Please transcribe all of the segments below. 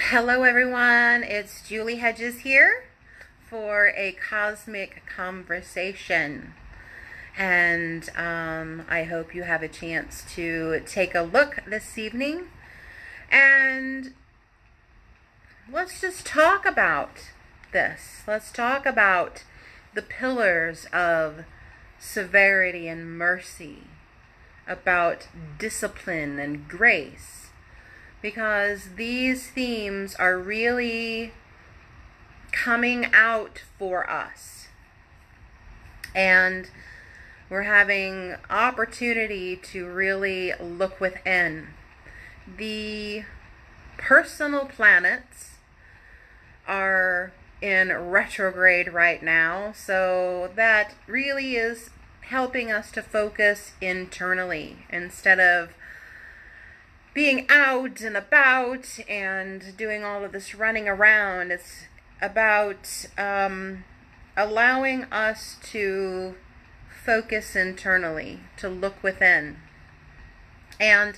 Hello everyone, it's Julie Hedges here for a cosmic conversation. And I hope you have a chance to take a look this evening. And let's just talk about this. Let's talk about the pillars of severity and mercy, about discipline and grace. Because these themes are really coming out for us. And we're having opportunity to really look within. The personal planets are in retrograde right now, so that really is helping us to focus internally instead of being out and about and doing all of this running around. It's about allowing us to focus internally, to look within. And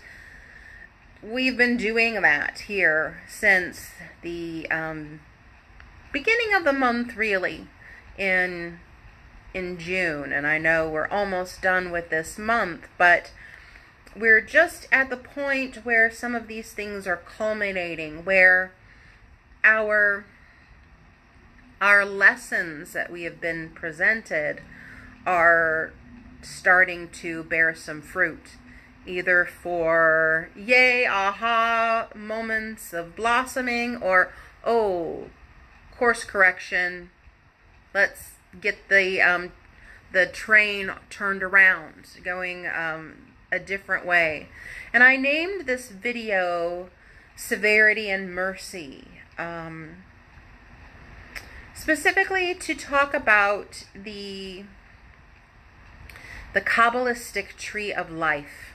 we've been doing that here since the beginning of the month, really, in June. And I know we're almost done with this month, but we're just at the point where some of these things are culminating, where our lessons that we have been presented are starting to bear some fruit, either for yay, aha moments of blossoming, or oh, course correction, let's get the train turned around, going a different way. And I named this video Severity and Mercy, specifically to talk about the Kabbalistic tree of life.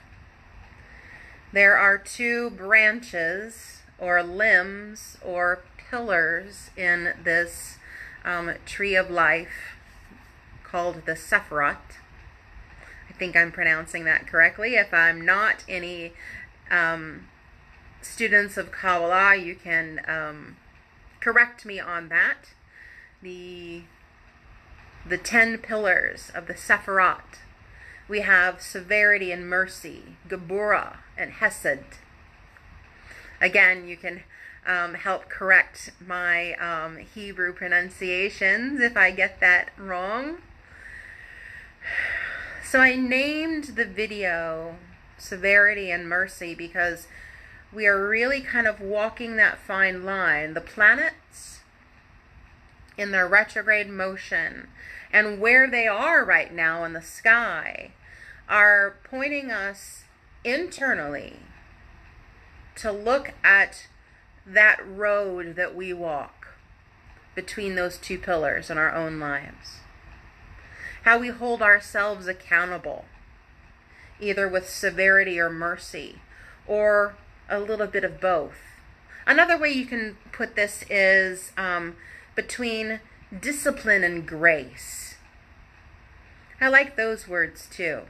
There are two branches or limbs or pillars in this tree of life called the Severity. I think I'm pronouncing that correctly. If I'm not, any students of Kabbalah, you can correct me on that. The 10 pillars of the Severity. We have severity and mercy, Gevurah and Chesed. Again, you can help correct my Hebrew pronunciations if I get that wrong. So I named the video Severity and Mercy because we are really kind of walking that fine line. The planets in their retrograde motion and where they are right now in the sky are pointing us internally to look at that road that we walk between those two pillars in our own lives. How we hold ourselves accountable, either with severity or mercy, or a little bit of both. Another way you can put this is between discipline and grace. I like those words too.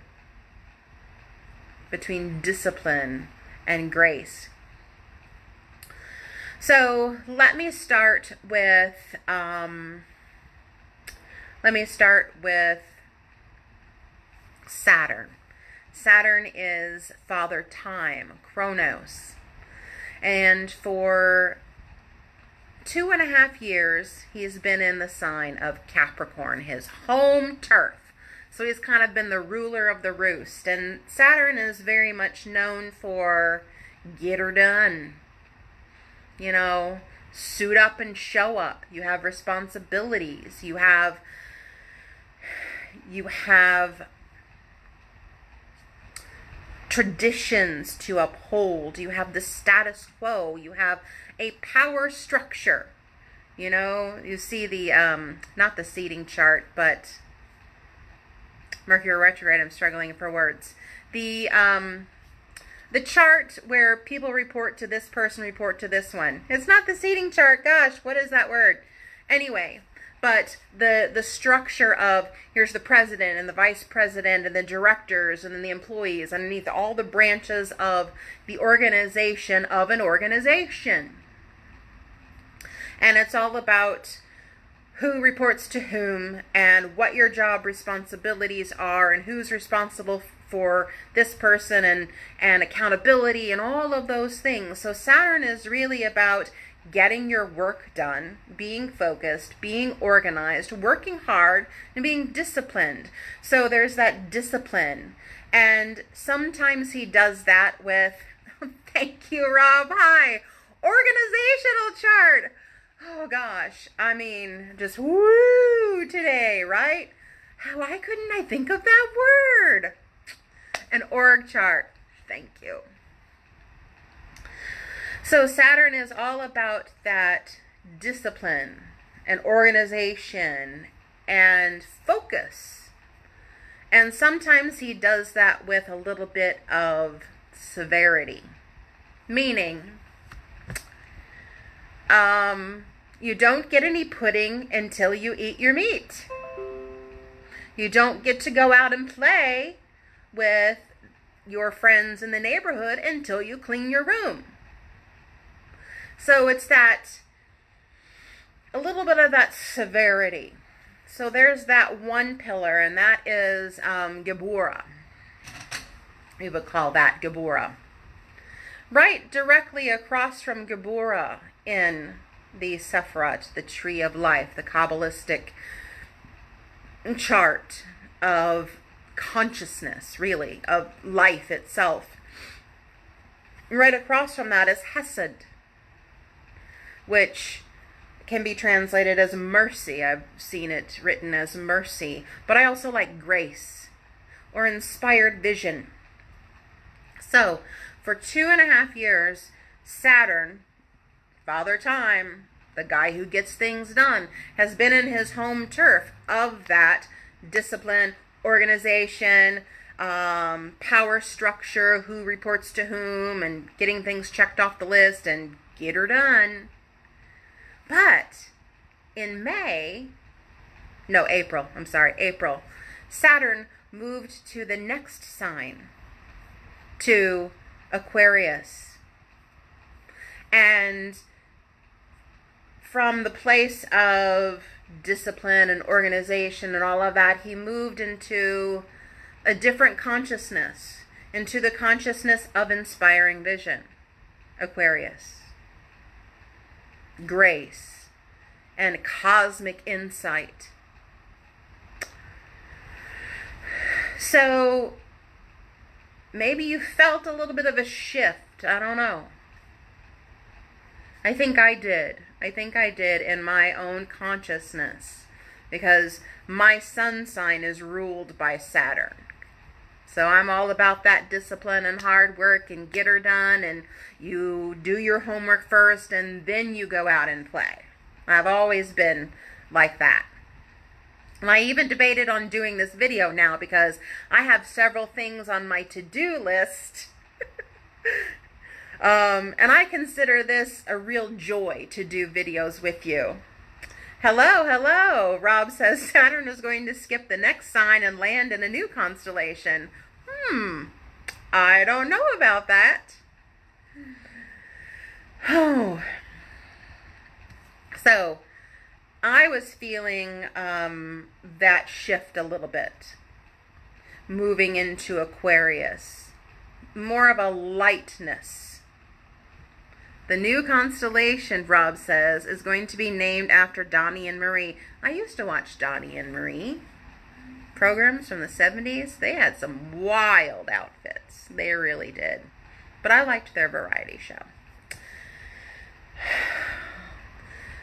Between discipline and grace. So let me start with Saturn. Saturn is Father Time, Chronos. And for 2.5 years, he's been in the sign of Capricorn, his home turf. So he's kind of been the ruler of the roost. And Saturn is very much known for get her done. You know, suit up and show up. You have responsibilities. You have traditions to uphold. You have the status quo. You have a power structure. You know, you see the, not the seating chart, but Mercury retrograde, I'm struggling for words. The chart where people report to this person, report to this one. It's not the seating chart. Gosh, what is that word? Anyway, but the structure of here's the president and the vice president and the directors and then the employees underneath all the branches of the organization of an organization. And it's all about who reports to whom and what your job responsibilities are and who's responsible for this person and accountability and all of those things. So Saturn is really about getting your work done, being focused, being organized, working hard, and being disciplined. So there's that discipline. And sometimes he does that with, thank you, Rob, hi, organizational chart. Oh gosh, I mean, just woo today, right? Why couldn't I think of that word? An org chart. Thank you. So Saturn is all about that discipline and organization and focus. And sometimes he does that with a little bit of severity. Meaning, you don't get any pudding until you eat your meat. You don't get to go out and play with your friends in the neighborhood until you clean your room. So it's that, a little bit of that severity. So there's that one pillar, and that is Gevurah. We would call that Gevurah. Right directly across from Gevurah in the Severity, the tree of life, the Kabbalistic chart of consciousness, really, of life itself. Right across from that is Chesed, which can be translated as mercy. I've seen it written as mercy, but I also like grace or inspired vision. So for 2.5 years, Saturn, Father Time, the guy who gets things done, has been in his home turf of that discipline, organization, power structure, who reports to whom, and getting things checked off the list and get her done. But in April, Saturn moved to the next sign, to Aquarius. And from the place of discipline and organization and all of that, he moved into a different consciousness, into the consciousness of inspiring vision, Aquarius. Grace and cosmic insight. So maybe you felt a little bit of a shift. I don't know. I think I did in my own consciousness, because my sun sign is ruled by Saturn. So I'm all about that discipline and hard work and get her done, and you do your homework first and then you go out and play. I've always been like that. And I even debated on doing this video now because I have several things on my to-do list. And I consider this a real joy to do videos with you. Hello. Rob says Saturn is going to skip the next sign and land in a new constellation. I don't know about that. Oh. So, I was feeling that shift a little bit. Moving into Aquarius. More of a lightness. The new constellation, Rob says, is going to be named after Donnie and Marie. I used to watch Donnie and Marie programs from the 70s. They had some wild outfits. They really did. But I liked their variety show.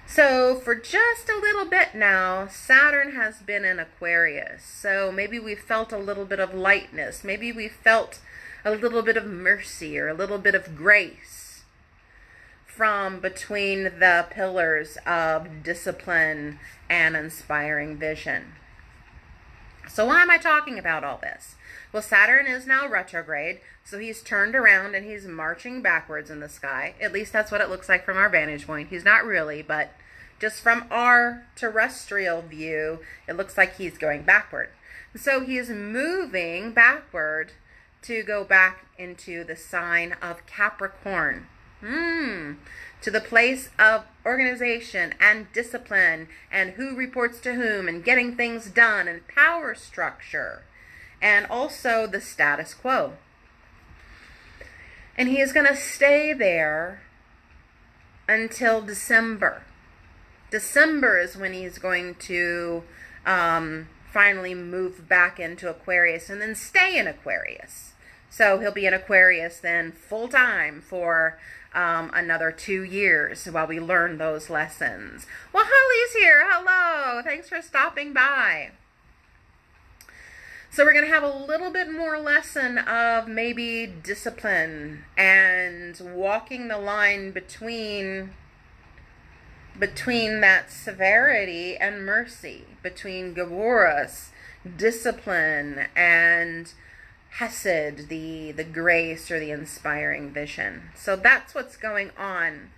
So for just a little bit now, Saturn has been in Aquarius. So maybe we felt a little bit of lightness. Maybe we felt a little bit of mercy or a little bit of grace from between the pillars of discipline and inspiring vision. So why am I talking about all this? Well, Saturn is now retrograde, so he's turned around and he's marching backwards in the sky. At least that's what it looks like from our vantage point. He's not really, but just from our terrestrial view, it looks like he's going backward. So he is moving backward to go back into the sign of Capricorn, To the place of organization and discipline and who reports to whom and getting things done and power structure and also the status quo. And he is going to stay there until December. December is when he's going to finally move back into Aquarius and then stay in Aquarius. So he'll be in Aquarius then full time for another 2 years while we learn those lessons. Well, Holly's here. Hello. Thanks for stopping by. So we're going to have a little bit more lesson of maybe discipline and walking the line between that severity and mercy, between Gevurah's discipline and Chesed, the grace or the inspiring vision. So that's what's going on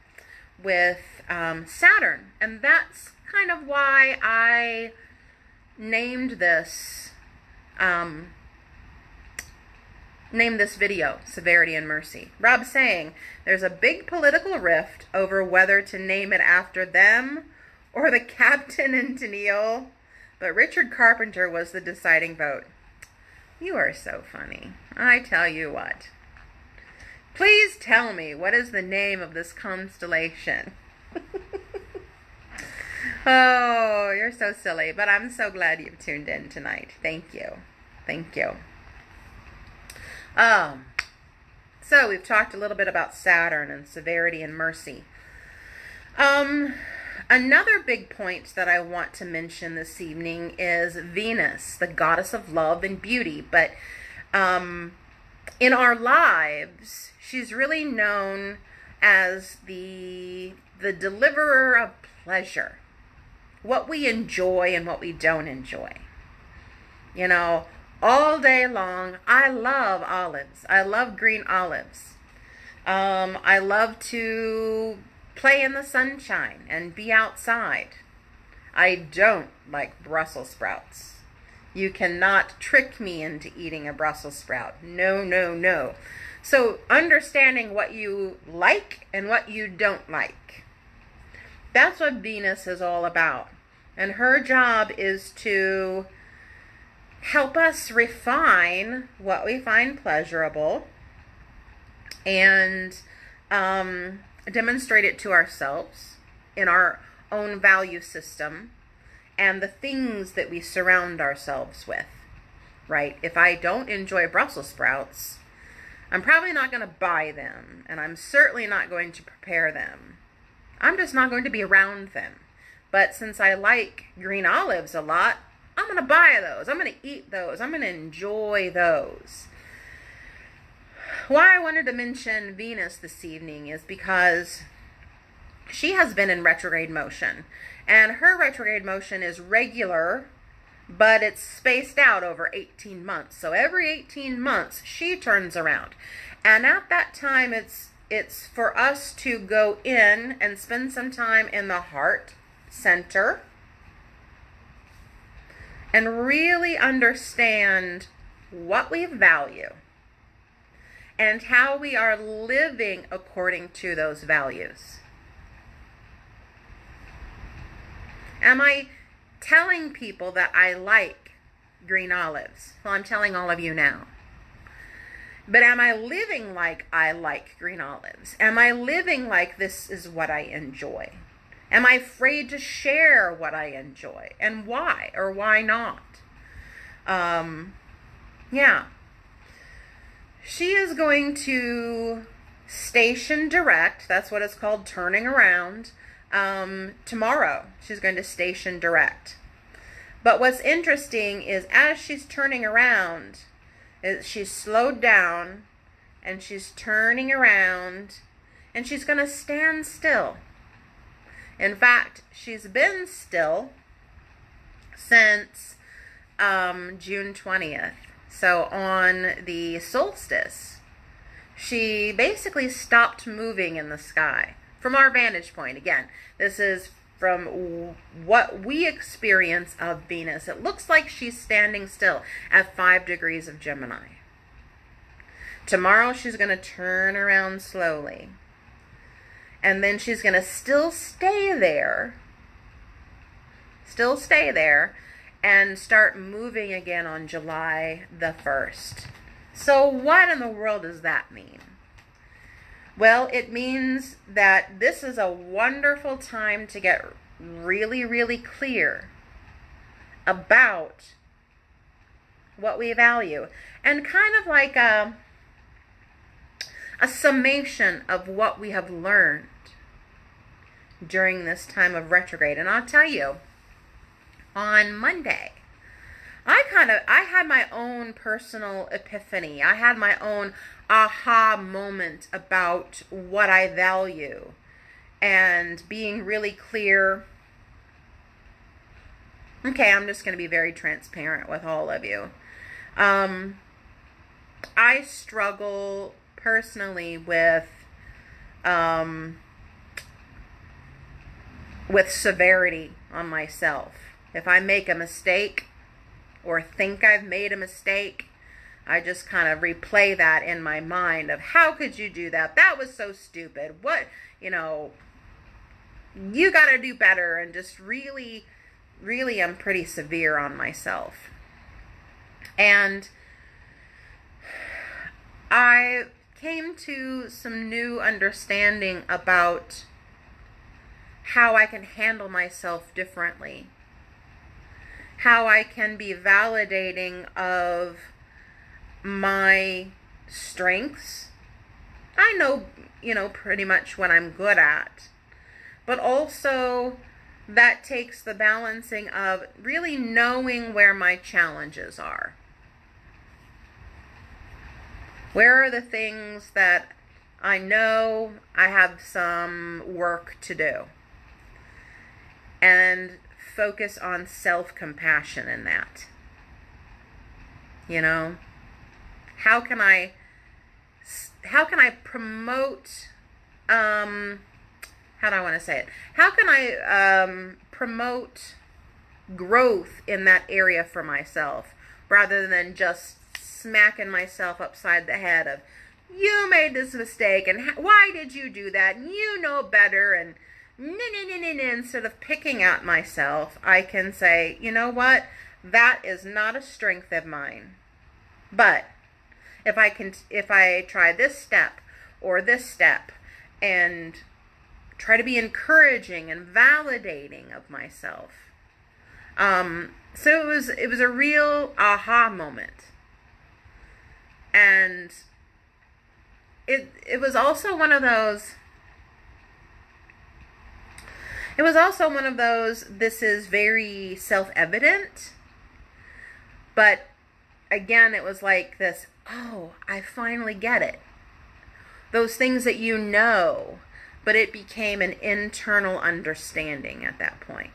with Saturn. And that's kind of why I named this video, Severity and Mercy. Rob's saying, there's a big political rift over whether to name it after them or the captain in Tennille, but Richard Carpenter was the deciding vote. You are so funny. I tell you what. Please tell me, what is the name of this constellation? Oh, you're so silly, but I'm so glad you've tuned in tonight. Thank you. Thank you. So we've talked a little bit about Saturn and severity and mercy. Another big point that I want to mention this evening is Venus, the goddess of love and beauty. But in our lives, she's really known as the deliverer of pleasure. What we enjoy and what we don't enjoy. You know, all day long, I love olives. I love green olives. I love to play in the sunshine and be outside. I don't like Brussels sprouts. You cannot trick me into eating a Brussels sprout. No, no, no. So understanding what you like and what you don't like. That's what Venus is all about. And her job is to help us refine what we find pleasurable and demonstrate it to ourselves in our own value system and the things that we surround ourselves with, right? If I don't enjoy Brussels sprouts, I'm probably not going to buy them, and I'm certainly not going to prepare them. I'm just not going to be around them. But since I like green olives a lot, I'm going to buy those. I'm going to eat those. I'm going to enjoy those. Why I wanted to mention Venus this evening is because she has been in retrograde motion. And her retrograde motion is regular, but it's spaced out over 18 months. So every 18 months, she turns around. And at that time, it's for us to go in and spend some time in the heart center and really understand what we value and how we are living according to those values. Am I telling people that I like green olives? Well, I'm telling all of you now. But am I living like I like green olives? Am I living like this is what I enjoy? Am I afraid to share what I enjoy? And why or why not? Yeah. She is going to station direct. That's what it's called, turning around. Tomorrow, she's going to station direct. But what's interesting is as she's turning around, she's slowed down and she's turning around and she's going to stand still. In fact, she's been still since June 20th. So on the solstice, she basically stopped moving in the sky. From our vantage point, again, this is from what we experience of Venus. It looks like she's standing still at 5 degrees of Gemini. Tomorrow she's going to turn around slowly. And then she's going to still stay there, and start moving again on July the 1st. So what in the world does that mean? Well, it means that this is a wonderful time to get really, really clear about what we value, and kind of like a summation of what we have learned during this time of retrograde. And I'll tell you, on Monday, I had my own personal epiphany. I had my own aha moment about what I value, and being really clear. Okay, I'm just going to be very transparent with all of you. I struggle personally with severity on myself. If I make a mistake or think I've made a mistake, I just kind of replay that in my mind of, how could you do that? That was so stupid. What, you got to do better. And just really, really, I'm pretty severe on myself. And I came to some new understanding about how I can handle myself differently. How I can be validating of my strengths. I know, pretty much what I'm good at. But also that takes the balancing of really knowing where my challenges are. Where are the things that I know I have some work to do? And focus on self-compassion in that. How can I promote, how do I want to say it? How can I promote growth in that area for myself, rather than just smacking myself upside the head of, you made this mistake, and why did you do that, and you know better, and instead of picking at myself, I can say, you know what, that is not a strength of mine. But if I try this step or this step and try to be encouraging and validating of myself. So it was a real aha moment. And it was also one of those, this is very self-evident, but again, it was like this, oh, I finally get it. Those things that but it became an internal understanding at that point.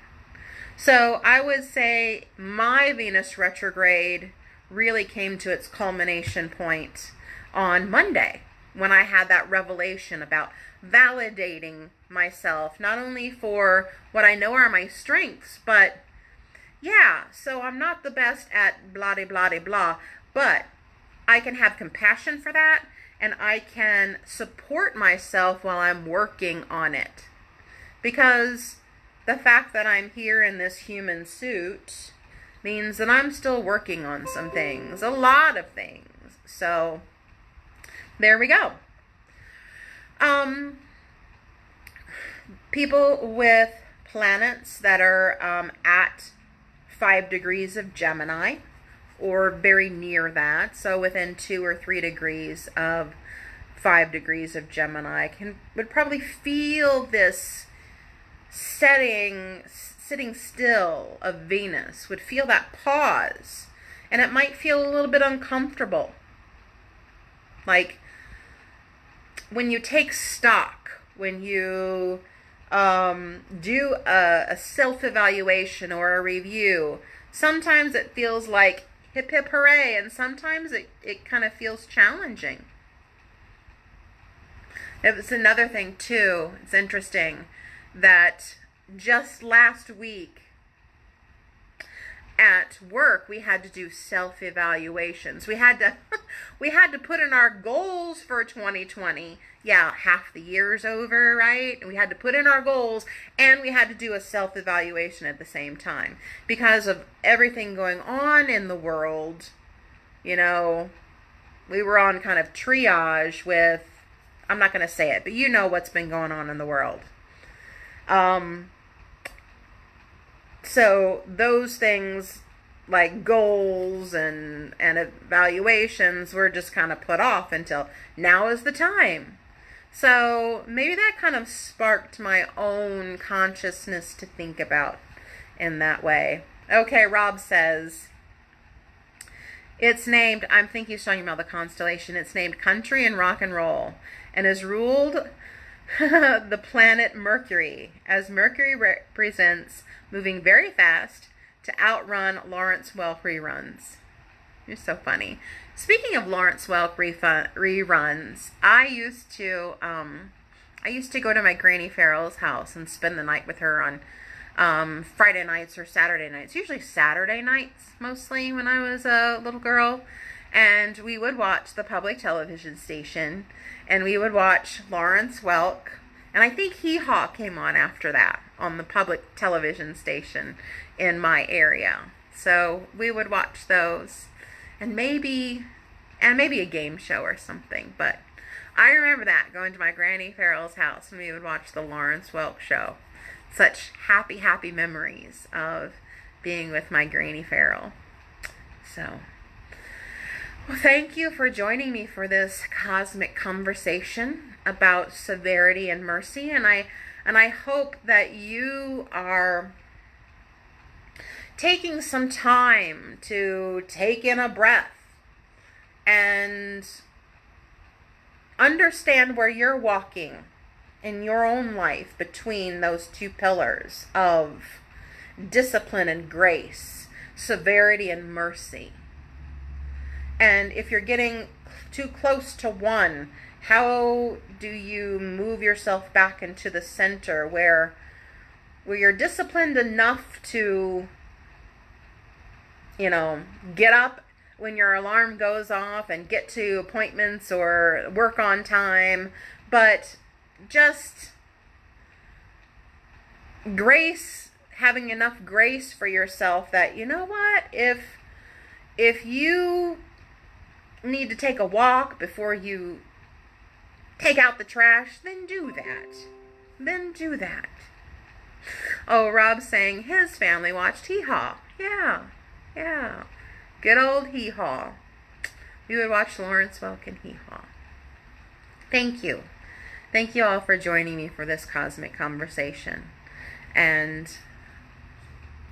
So I would say my Venus retrograde really came to its culmination point on Monday, when I had that revelation about validating myself, not only for what I know are my strengths, but yeah, so I'm not the best at blah, blah, blah, blah, but I can have compassion for that, and I can support myself while I'm working on it. Because the fact that I'm here in this human suit means that I'm still working on some things, a lot of things. So there we go. People with planets that are at 5 degrees of Gemini, or very near that, so within 2 or 3 degrees of 5 degrees of Gemini, would probably feel this sitting still of Venus, would feel that pause, and it might feel a little bit uncomfortable. Like when you take stock, when you do a self-evaluation or a review, sometimes it feels like hip hip hooray, and sometimes it kind of feels challenging. It's another thing too, it's interesting that just last week, at work, we had to do self-evaluations. We had to we had to put in our goals for 2020. Yeah, half the year's over, right? We had to put in our goals, and we had to do a self-evaluation at the same time because of everything going on in the world. You know, we were on kind of triage with, I'm not going to say it, but you know what's been going on in the world. So those things like goals and evaluations were just kind of put off until now is the time. So maybe that kind of sparked my own consciousness to think about in that way. Okay, Rob says, it's named, I think he's talking about the constellation, it's named Country and Rock and Roll, and is ruled the planet Mercury, as Mercury represents moving very fast to outrun Lawrence Welk reruns. You're so funny. Speaking of Lawrence Welk reruns, I used to go to my Granny Farrell's house and spend the night with her on Friday nights or Saturday nights. Usually Saturday nights, mostly, when I was a little girl. And we would watch the public television station, and we would watch Lawrence Welk. And I think Hee Haw came on after that on the public television station in my area. So we would watch those, and maybe a game show or something. But I remember that, going to my Granny Farrell's house, and we would watch the Lawrence Welk show. Such happy, happy memories of being with my Granny Farrell. So, well, thank you for joining me for this cosmic conversation about severity and mercy, and I hope that you are taking some time to take in a breath and understand where you're walking in your own life between those two pillars of discipline and grace, severity and mercy. And if you're getting too close to one, how do you move yourself back into the center where you're disciplined enough to, get up when your alarm goes off and get to appointments or work on time, but just grace, having enough grace for yourself that, you know what, if you need to take a walk before you take out the trash, then do that. Oh, Rob's saying his family watched Hee Haw. Yeah. Good old Hee Haw. We would watch Lawrence Welk and Hee Haw. Thank you. Thank you all for joining me for this cosmic conversation. And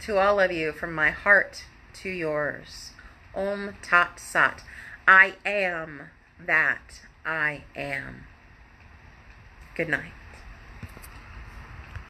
to all of you, from my heart to yours, Om Tat Sat. I am that I am. Good night.